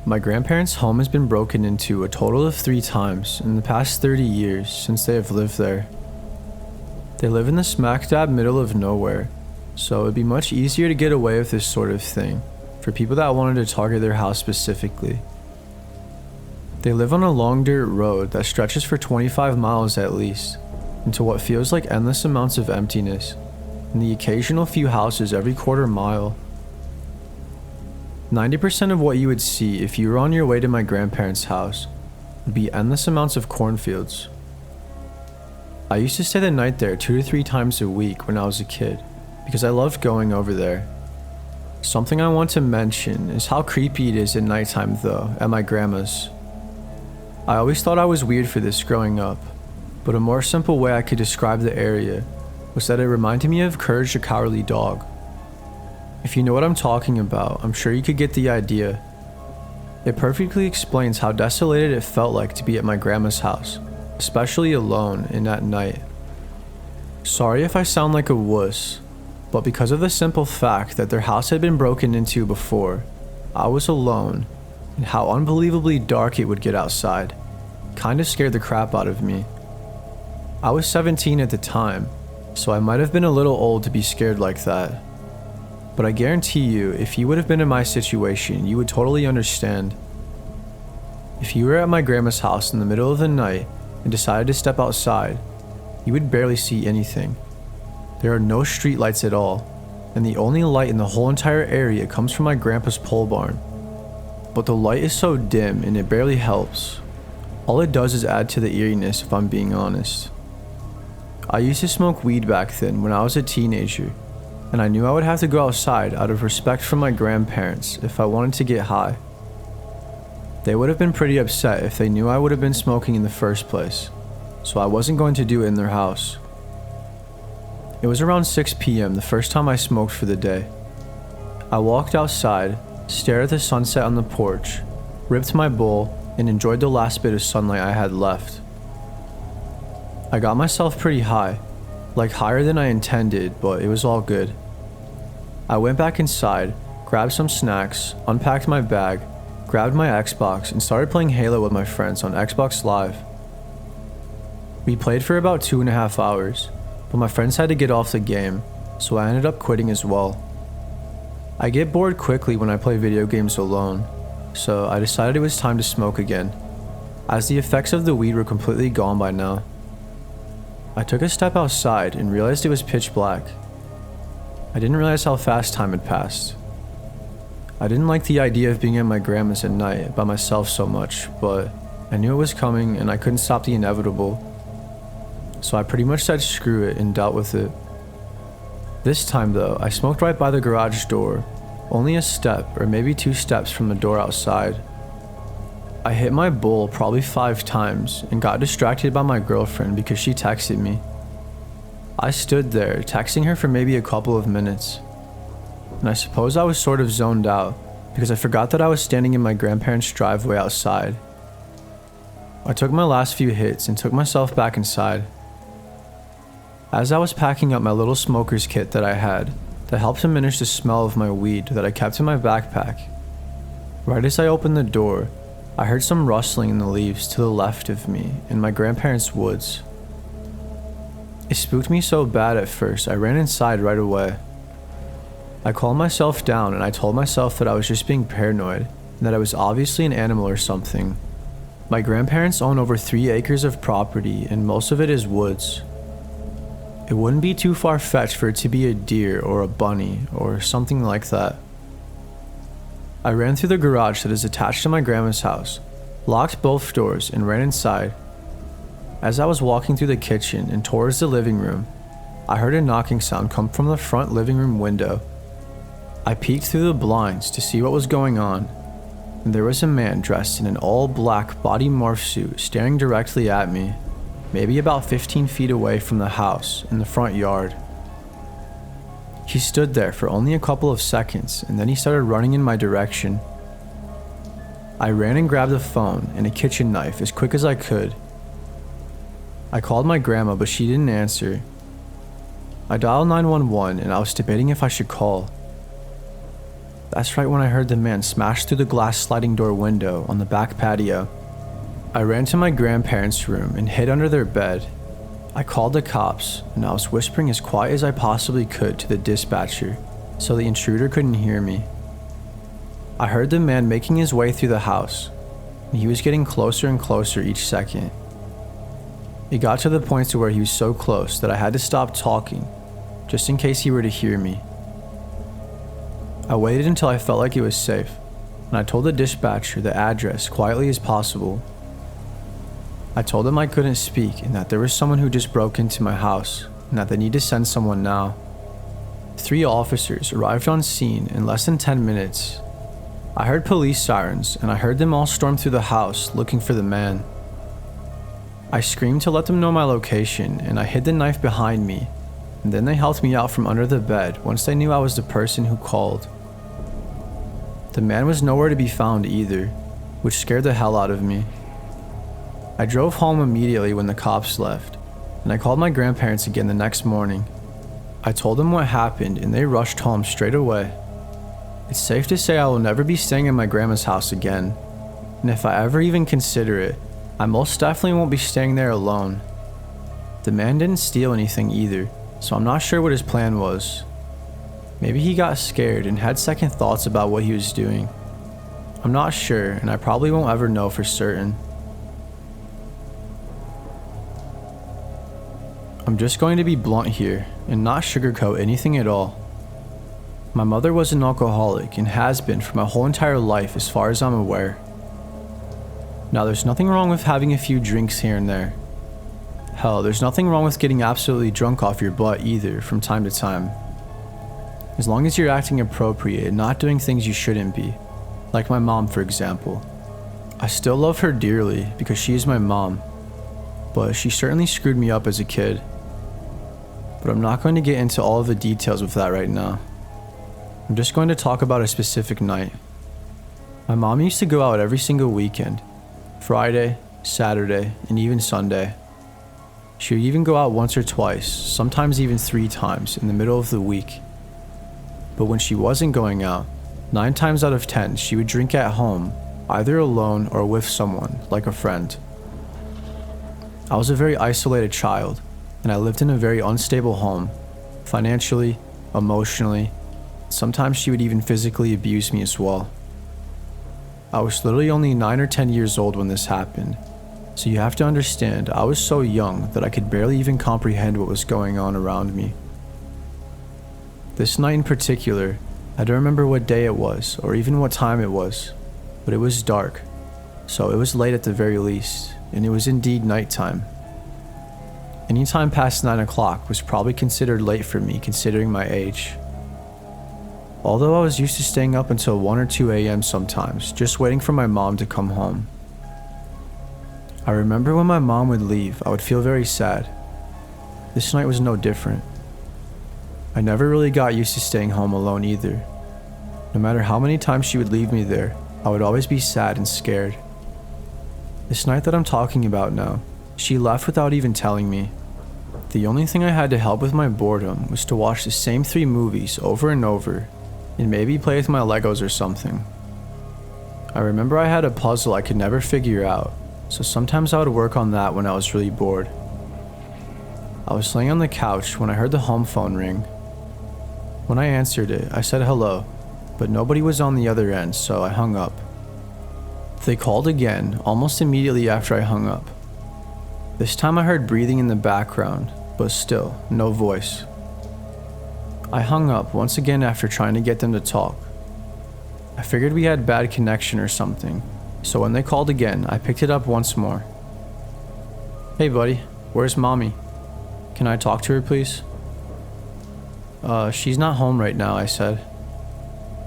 My grandparents' home has been broken into a total of 3 times in the past 30 years since they have lived there. They live in the smack dab middle of nowhere, so it'd be much easier to get away with this sort of thing for people that wanted to target their house specifically. They live on a long dirt road that stretches for 25 miles at least, into what feels like endless amounts of emptiness, and the occasional few houses every quarter mile. 90% of what you would see if you were on your way to my grandparents' house would be endless amounts of cornfields. I used to stay the night there 2 to 3 times a week when I was a kid because I loved going over there. Something I want to mention is how creepy it is at nighttime though, at my grandma's. I always thought I was weird for this growing up, but a more simple way I could describe the area was that it reminded me of Courage the Cowardly Dog. If you know what I'm talking about, I'm sure you could get the idea. It perfectly explains how desolated it felt like to be at my grandma's house, especially alone and at night. Sorry if I sound like a wuss, but because of the simple fact that their house had been broken into before, I was alone, and how unbelievably dark it would get outside kinda scared the crap out of me. I was 17 at the time, so I might have been a little old to be scared like that. But I guarantee you, if you would have been in my situation, you would totally understand. If you were at my grandma's house in the middle of the night and decided to step outside, you would barely see anything. There are no streetlights at all, and the only light in the whole entire area comes from my grandpa's pole barn. But the light is so dim and it barely helps. All it does is add to the eeriness if I'm being honest. I used to smoke weed back then when I was a teenager, and I knew I would have to go outside out of respect for my grandparents if I wanted to get high. They would have been pretty upset if they knew I would have been smoking in the first place, so I wasn't going to do it in their house. It was around 6 p.m. the first time I smoked for the day. I walked outside, stared at the sunset on the porch, ripped my bowl, and enjoyed the last bit of sunlight I had left. I got myself pretty high, like higher than I intended, but it was all good. I went back inside, grabbed some snacks, unpacked my bag, grabbed my Xbox, and started playing Halo with my friends on Xbox Live. We played for about 2.5 hours, but my friends had to get off the game, so I ended up quitting as well. I get bored quickly when I play video games alone, so I decided it was time to smoke again, as the effects of the weed were completely gone by now. I took a step outside and realized it was pitch black. I didn't realize how fast time had passed. I didn't like the idea of being at my grandma's at night by myself so much, but I knew it was coming and I couldn't stop the inevitable. So I pretty much said screw it and dealt with it. This time though, I smoked right by the garage door, only a step or maybe 2 steps from the door outside. I hit my bowl probably 5 times and got distracted by my girlfriend because she texted me. I stood there texting her for maybe a couple of minutes, and I suppose I was sort of zoned out because I forgot that I was standing in my grandparents' driveway outside. I took my last few hits and took myself back inside. As I was packing up my little smoker's kit that I had that helped diminish the smell of my weed that I kept in my backpack, right as I opened the door, I heard some rustling in the leaves to the left of me in my grandparents' woods. It spooked me so bad at first, I ran inside right away. I calmed myself down and I told myself that I was just being paranoid and that I was obviously an animal or something. My grandparents own over 3 acres of property and most of it is woods. It wouldn't be too far-fetched for it to be a deer or a bunny or something like that. I ran through the garage that is attached to my grandma's house, locked both doors, and ran inside. As I was walking through the kitchen and towards the living room, I heard a knocking sound come from the front living room window. I peeked through the blinds to see what was going on, and there was a man dressed in an all-black body morph suit staring directly at me, maybe about 15 feet away from the house in the front yard. He stood there for only a couple of seconds and then he started running in my direction. I ran and grabbed a phone and a kitchen knife as quick as I could. I called my grandma, but she didn't answer. I dialed 911 and I was debating if I should call. that's right when I heard the man smash through the glass sliding door window on the back patio. I ran to my grandparents' room and hid under their bed. I called the cops, and I was whispering as quiet as I possibly could to the dispatcher so the intruder couldn't hear me. I heard the man making his way through the house, and he was getting closer and closer each second. It got to the point to where he was so close that I had to stop talking, just in case he were to hear me. I waited until I felt like it was safe, and I told the dispatcher the address quietly as possible. I told them I couldn't speak and that there was someone who just broke into my house and that they need to send someone now. 3 officers arrived on scene in less than 10 minutes. I heard police sirens and I heard them all storm through the house looking for the man. I screamed to let them know my location and I hid the knife behind me, and then they helped me out from under the bed once they knew I was the person who called. The man was nowhere to be found either, which scared the hell out of me. I drove home immediately when the cops left, and I called my grandparents again the next morning. I told them what happened and they rushed home straight away. It's safe to say I will never be staying in my grandma's house again, and if I ever even consider it, I most definitely won't be staying there alone. The man didn't steal anything either, so I'm not sure what his plan was. Maybe he got scared and had second thoughts about what he was doing. I'm not sure, and I probably won't ever know for certain. I'm just going to be blunt here and not sugarcoat anything at all. My mother was an alcoholic and has been for my whole entire life as far as I'm aware. Now, there's nothing wrong with having a few drinks here and there. Hell, there's nothing wrong with getting absolutely drunk off your butt either from time to time. As long as you're acting appropriate and not doing things you shouldn't be. Like my mom, for example. I still love her dearly because she is my mom, but she certainly screwed me up as a kid. But I'm not going to get into all of the details of that right now. I'm just going to talk about a specific night. My mom used to go out every single weekend. Friday, Saturday, and even Sunday. She would even go out once or twice, sometimes even 3 times in the middle of the week. But when she wasn't going out, 9 times out of 10 she would drink at home, either alone or with someone, like a friend. I was a very isolated child, and I lived in a very unstable home, financially, emotionally. Sometimes she would even physically abuse me as well. I was literally only 9 or 10 years old when this happened, so you have to understand I was so young that I could barely even comprehend what was going on around me. This night in particular, I don't remember what day it was or even what time it was, but it was dark, so it was late at the very least, and it was indeed nighttime. Any time past 9 o'clock was probably considered late for me considering my age. Although I was used to staying up until 1 or 2 a.m. sometimes, just waiting for my mom to come home. I remember when my mom would leave, I would feel very sad. This night was no different. I never really got used to staying home alone either. No matter how many times she would leave me there, I would always be sad and scared. This night that I'm talking about now, she left without even telling me. The only thing I had to help with my boredom was to watch the same 3 movies over and over, and maybe play with my Legos or something. I remember I had a puzzle I could never figure out, so sometimes I would work on that when I was really bored. I was laying on the couch when I heard the home phone ring. When I answered it, I said hello, but nobody was on the other end, so I hung up. They called again, almost immediately after I hung up. This time I heard breathing in the background, but still, no voice. I hung up once again after trying to get them to talk. I figured we had bad connection or something, so when they called again, I picked it up once more. Hey buddy, where's mommy? Can I talk to her please? She's not home right now, I said.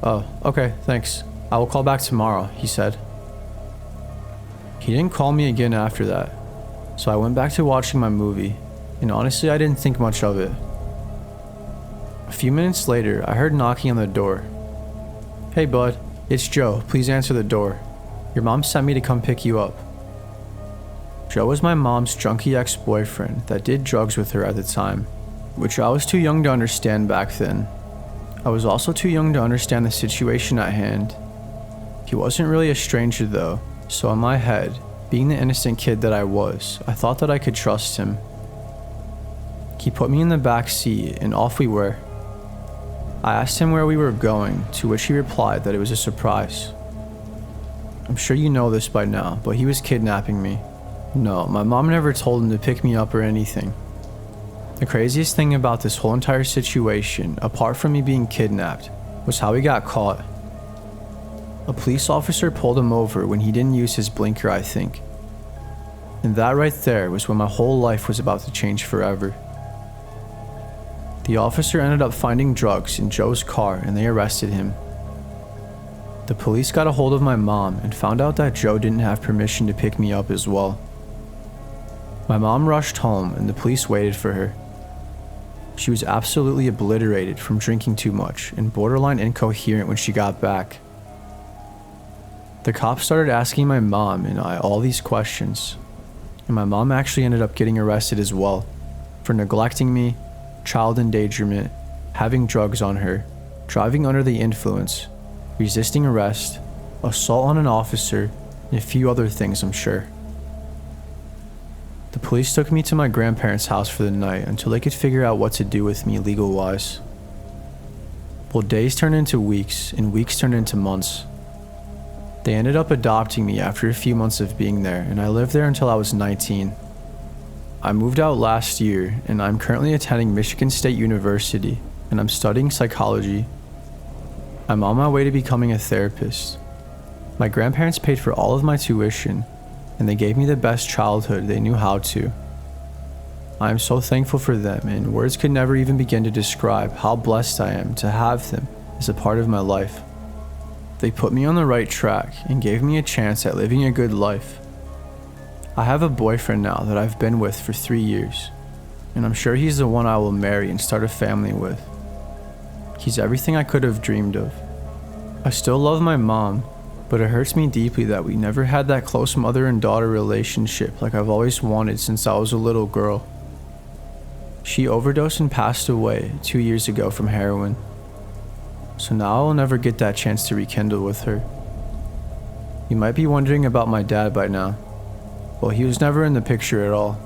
Oh, okay, thanks. I will call back tomorrow, he said. He didn't call me again after that, so I went back to watching my movie, and honestly I didn't think much of it. A few minutes later, I heard knocking on the door. Hey bud, it's Joe, please answer the door. Your mom sent me to come pick you up. Joe was my mom's junkie ex-boyfriend that did drugs with her at the time, which I was too young to understand back then. I was also too young to understand the situation at hand. He wasn't really a stranger though, so in my head, being the innocent kid that I was, I thought that I could trust him. He put me in the back seat and off we were. I asked him where we were going, to which he replied that it was a surprise. I'm sure you know this by now, but he was kidnapping me. No, my mom never told him to pick me up or anything. The craziest thing about this whole entire situation, apart from me being kidnapped, was how he got caught. A police officer pulled him over when he didn't use his blinker, I think. And that right there was when my whole life was about to change forever. The officer ended up finding drugs in Joe's car and they arrested him. The police got a hold of my mom and found out that Joe didn't have permission to pick me up as well. My mom rushed home and the police waited for her. She was absolutely obliterated from drinking too much and borderline incoherent when she got back. The cops started asking my mom and I all these questions, and my mom actually ended up getting arrested as well for neglecting me, child endangerment, having drugs on her, driving under the influence, resisting arrest, assault on an officer, and a few other things I'm sure. The police took me to my grandparents' house for the night until they could figure out what to do with me legal-wise. Well, days turned into weeks, and weeks turned into months. They ended up adopting me after a few months of being there, and I lived there until I was 19. I moved out last year, and I'm currently attending Michigan State University, and I'm studying psychology. I'm on my way to becoming a therapist. My grandparents paid for all of my tuition, and they gave me the best childhood they knew how to. I am so thankful for them, and words could never even begin to describe how blessed I am to have them as a part of my life. They put me on the right track and gave me a chance at living a good life. I have a boyfriend now that I've been with for 3 years, and I'm sure he's the one I will marry and start a family with. He's everything I could have dreamed of. I still love my mom, but it hurts me deeply that we never had that close mother and daughter relationship like I've always wanted since I was a little girl. She overdosed and passed away 2 years ago from heroin. So now I'll never get that chance to rekindle with her. You might be wondering about my dad by now. Well, he was never in the picture at all.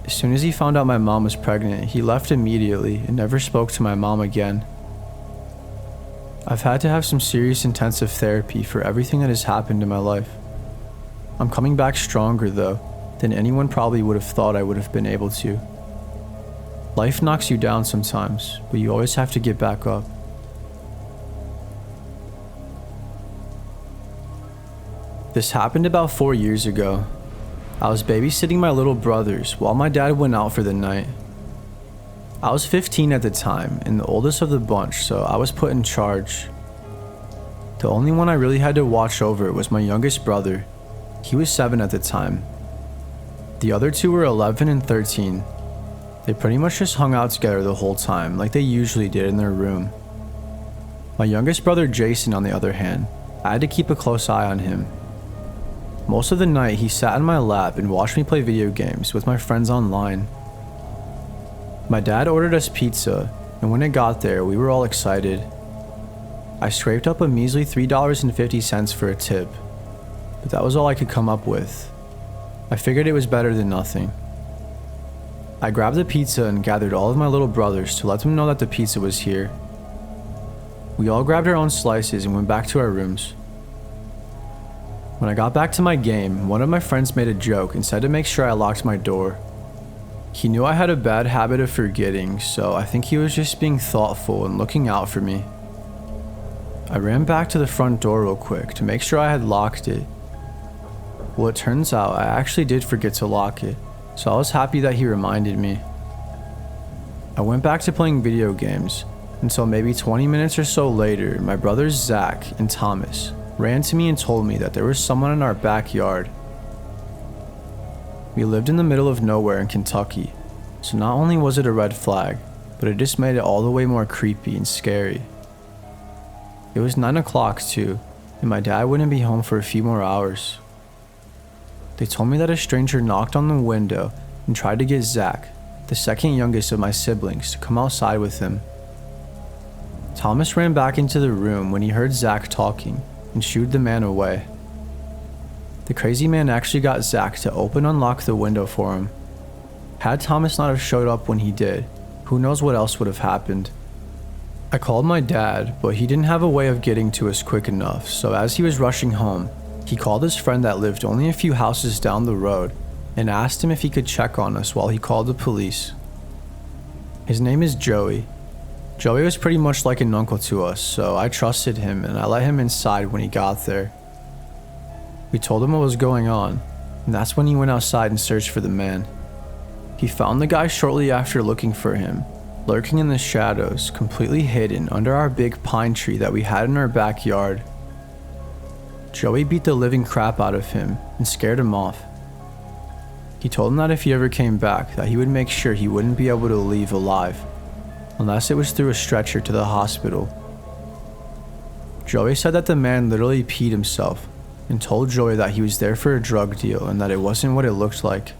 As soon as he found out my mom was pregnant, he left immediately and never spoke to my mom again. I've had to have some serious intensive therapy for everything that has happened in my life. I'm coming back stronger though than anyone probably would have thought I would have been able to. Life knocks you down sometimes, but you always have to get back up. This happened about 4 years ago. I was babysitting my little brothers while my dad went out for the night. I was 15 at the time and the oldest of the bunch, so I was put in charge. The only one I really had to watch over was my youngest brother. He was 7 at the time. The other two were 11 and 13. They pretty much just hung out together the whole time like they usually did in their room. My youngest brother Jason, on the other hand, I had to keep a close eye on him. Most of the night, he sat in my lap and watched me play video games with my friends online. My dad ordered us pizza, and when it got there, we were all excited. I scraped up a measly $3.50 for a tip, but that was all I could come up with. I figured it was better than nothing. I grabbed the pizza and gathered all of my little brothers to let them know that the pizza was here. We all grabbed our own slices and went back to our rooms. When I got back to my game, one of my friends made a joke and said to make sure I locked my door. He knew I had a bad habit of forgetting, so I think he was just being thoughtful and looking out for me. I ran back to the front door real quick to make sure I had locked it. Well, it turns out I actually did forget to lock it, so I was happy that he reminded me. I went back to playing video games until maybe 20 minutes or so later, my brothers Zach and Thomas ran to me and told me that there was someone in our backyard. We lived in the middle of nowhere in Kentucky, so not only was it a red flag, but it just made it all the way more creepy and scary. It was 9 o'clock too, and my dad wouldn't be home for a few more hours. They told me that a stranger knocked on the window and tried to get Zach, the second youngest of my siblings, to come outside with him. Thomas ran back into the room when he heard Zach talking and shooed the man away. The crazy man actually got Zach to open and unlock the window for him. Had Thomas not have showed up when he did, who knows what else would have happened. I called my dad, but he didn't have a way of getting to us quick enough, so as he was rushing home, he called his friend that lived only a few houses down the road and asked him if he could check on us while he called the police. His name is Joey. Joey was pretty much like an uncle to us, so I trusted him and I let him inside when he got there. We told him what was going on, and that's when he went outside and searched for the man. He found the guy shortly after looking for him, lurking in the shadows, completely hidden under our big pine tree that we had in our backyard. Joey beat the living crap out of him and scared him off. He told him that if he ever came back, that he would make sure he wouldn't be able to leave alive, unless it was through a stretcher to the hospital. Joey said that the man literally peed himself and told Joey that he was there for a drug deal and that it wasn't what it looked like.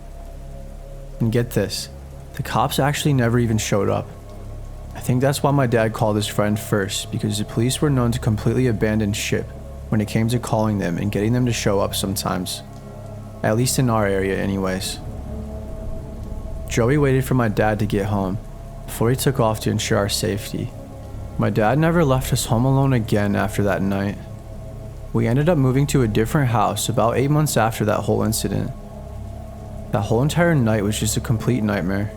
And get this, the cops actually never even showed up. I think that's why my dad called his friend first, because the police were known to completely abandon ship when it came to calling them and getting them to show up sometimes. At least in our area anyways. Joey waited for my dad to get home before he took off to ensure our safety. My dad never left us home alone again after that night. We ended up moving to a different house about 8 months after that whole incident. That whole entire night was just a complete nightmare.